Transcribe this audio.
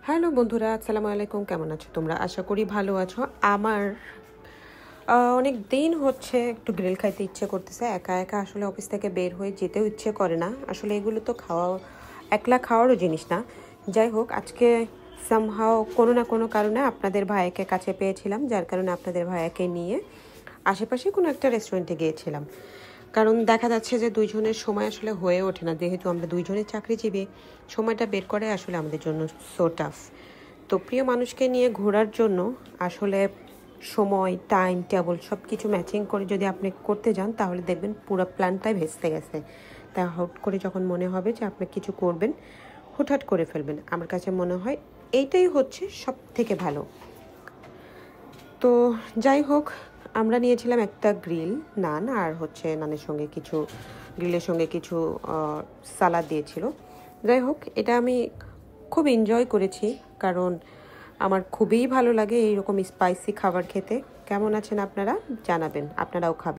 Hello বন্ধুরা, আসসালামু আলাইকুম। কেমন আছো তোমরা? আশা করি ভালো আছো। আমার অনেক দিন হচ্ছে একটু গ্রিল খাইতে ইচ্ছে করতেছে। একা একা আসলে অফিস থেকে বের হয়ে যেতেও ইচ্ছে করে না। আসলে এগুলো তো একলা খাওয়ারও জিনিস না। যাই হোক, আজকে সামহাও কোনো না কোনো কারণে আপনাদের ভাইয়াকে কাছে পেয়েছিলাম, যার কারণে আপনাদের ভাইয়াকে নিয়ে আশেপাশে কোনো একটা রেস্টুরেন্টে গিয়েছিলাম। কারণ দেখা যাচ্ছে যে দুইজনের সময় আসলে হয়ে ওঠে না, যেহেতু আমরা দুইজনের চাকরিজীবী। সময়টা বের করে আসলে আমাদের জন্য সো টাফ। তো প্রিয় মানুষকে নিয়ে ঘোরার জন্য আসলে সময়, টাইম টেবল সব কিছু ম্যাচিং করে যদি আপনি করতে যান, তাহলে দেখবেন পুরো প্ল্যানটাই ভেস্তে গেছে। তা হুট করে যখন মনে হবে যে আপনি কিছু করবেন, হুটহাট করে ফেলবেন। আমার কাছে মনে হয় এইটাই হচ্ছে সব থেকে ভালো। তো যাই হোক, আমরা নিয়েছিলাম একটা গ্রিল নান, আর হচ্ছে নানের সঙ্গে কিছু, গ্রিলের সঙ্গে কিছু সালাদ দিয়েছিল। যাই হোক, এটা আমি খুব এনজয় করেছি, কারণ আমার খুবই ভালো লাগে এইরকম স্পাইসি খাবার খেতে। কেমন আছেন আপনারা? জানাবেন, আপনারাও খাবেন।